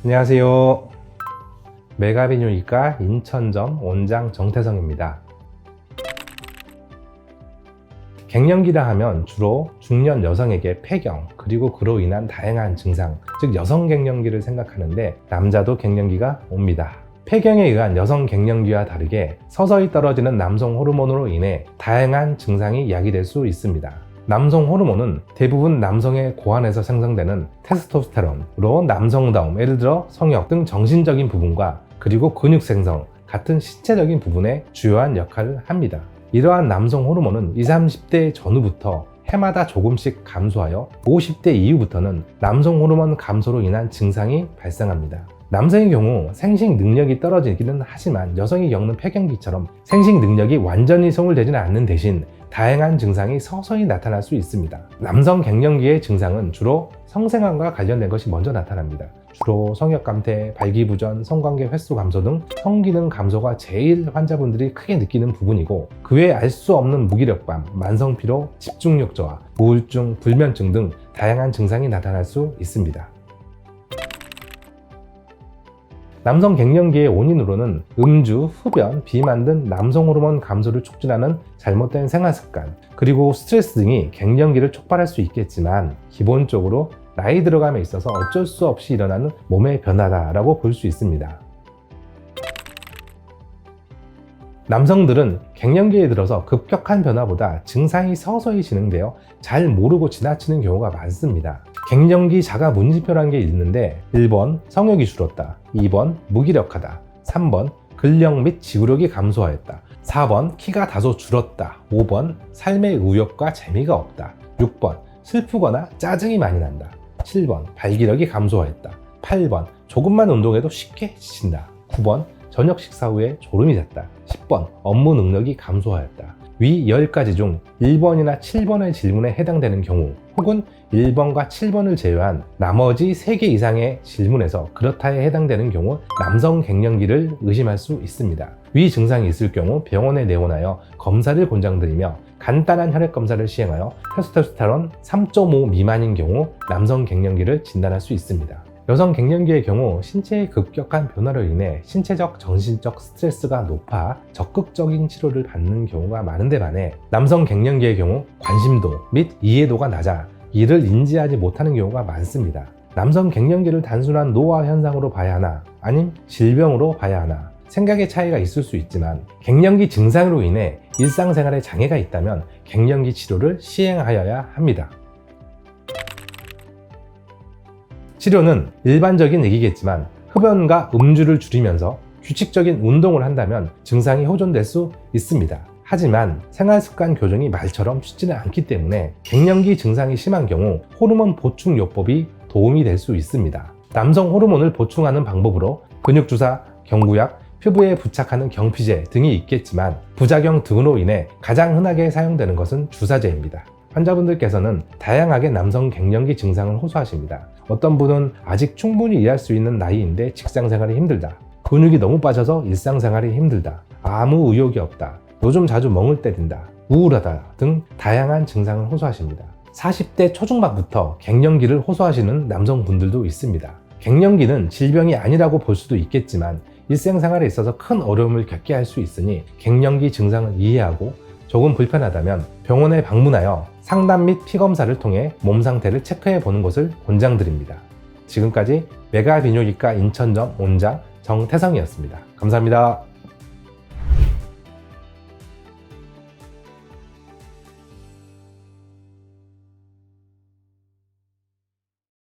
안녕하세요. 메가비뇨기과 인천점 원장 정태성입니다. 갱년기라 하면 주로 중년 여성에게 폐경 그리고 그로 인한 다양한 증상, 즉 여성 갱년기를 생각하는데 남자도 갱년기가 옵니다. 폐경에 의한 여성 갱년기와 다르게 서서히 떨어지는 남성 호르몬으로 인해 다양한 증상이 야기될 수 있습니다. 남성 호르몬은 대부분 남성의 고환에서 생성되는 테스토스테론으로 남성다움, 예를 들어 성욕 등 정신적인 부분과 그리고 근육 생성 같은 신체적인 부분에 주요한 역할을 합니다. 이러한 남성 호르몬은 20, 30대 전후부터 해마다 조금씩 감소하여 50대 이후부터는 남성 호르몬 감소로 인한 증상이 발생합니다. 남성의 경우 생식 능력이 떨어지기는 하지만 여성이 겪는 폐경기처럼 생식 능력이 완전히 소멸되지는 않는 대신 다양한 증상이 서서히 나타날 수 있습니다. 남성 갱년기의 증상은 주로 성생활과 관련된 것이 먼저 나타납니다. 주로 성욕 감퇴, 발기부전, 성관계 횟수 감소 등 성기능 감소가 제일 환자분들이 크게 느끼는 부분이고, 그 외에 알 수 없는 무기력감, 만성피로, 집중력 저하, 우울증, 불면증 등 다양한 증상이 나타날 수 있습니다. 남성 갱년기의 원인으로는 음주, 흡연, 비만 등 남성 호르몬 감소를 촉진하는 잘못된 생활습관, 그리고 스트레스 등이 갱년기를 촉발할 수 있겠지만 기본적으로 나이 들어감에 있어서 어쩔 수 없이 일어나는 몸의 변화다라고 볼 수 있습니다. 남성들은 갱년기에 들어서 급격한 변화보다 증상이 서서히 진행되어 잘 모르고 지나치는 경우가 많습니다. 갱년기 자가 문진표라는 게 있는데 1번 성욕이 줄었다, 2번 무기력하다, 3번 근력 및 지구력이 감소하였다, 4번 키가 다소 줄었다, 5번 삶의 의욕과 재미가 없다, 6번 슬프거나 짜증이 많이 난다, 7번 발기력이 감소하였다, 8번 조금만 운동해도 쉽게 지친다, 9번 저녁 식사 후에 졸음이 잤다, 10번 업무 능력이 감소하였다. 위 10가지 중 1번이나 7번의 질문에 해당되는 경우, 혹은 1번과 7번을 제외한 나머지 3개 이상의 질문에서 그렇다에 해당되는 경우 남성 갱년기를 의심할 수 있습니다. 위 증상이 있을 경우 병원에 내원하여 검사를 권장드리며 간단한 혈액 검사를 시행하여 테스토스테론 3.5 미만인 경우 남성 갱년기를 진단할 수 있습니다. 여성 갱년기의 경우 신체의 급격한 변화로 인해 신체적, 정신적 스트레스가 높아 적극적인 치료를 받는 경우가 많은데 반해 남성 갱년기의 경우 관심도 및 이해도가 낮아 이를 인지하지 못하는 경우가 많습니다. 남성 갱년기를 단순한 노화 현상으로 봐야 하나, 아님 질병으로 봐야 하나, 생각의 차이가 있을 수 있지만 갱년기 증상으로 인해 일상생활에 장애가 있다면 갱년기 치료를 시행하여야 합니다. 치료는 일반적인 얘기겠지만 흡연과 음주를 줄이면서 규칙적인 운동을 한다면 증상이 호전될 수 있습니다. 하지만 생활습관 교정이 말처럼 쉽지는 않기 때문에 갱년기 증상이 심한 경우 호르몬 보충요법이 도움이 될 수 있습니다. 남성 호르몬을 보충하는 방법으로 근육주사, 경구약, 피부에 부착하는 경피제 등이 있겠지만 부작용 등으로 인해 가장 흔하게 사용되는 것은 주사제입니다. 환자분들께서는 다양하게 남성 갱년기 증상을 호소하십니다. 어떤 분은 아직 충분히 일할 수 있는 나이인데 직장생활이 힘들다, 근육이 너무 빠져서 일상생활이 힘들다, 아무 의욕이 없다, 요즘 자주 멍을 때린다, 우울하다 등 다양한 증상을 호소하십니다. 40대 초중반부터 갱년기를 호소하시는 남성분들도 있습니다. 갱년기는 질병이 아니라고 볼 수도 있겠지만 일상생활에 있어서 큰 어려움을 겪게 할 수 있으니 갱년기 증상을 이해하고 조금 불편하다면 병원에 방문하여 상담 및 피검사를 통해 몸 상태를 체크해 보는 것을 권장드립니다. 지금까지 메가비뇨기과 인천점 원장 정태성이었습니다. 감사합니다.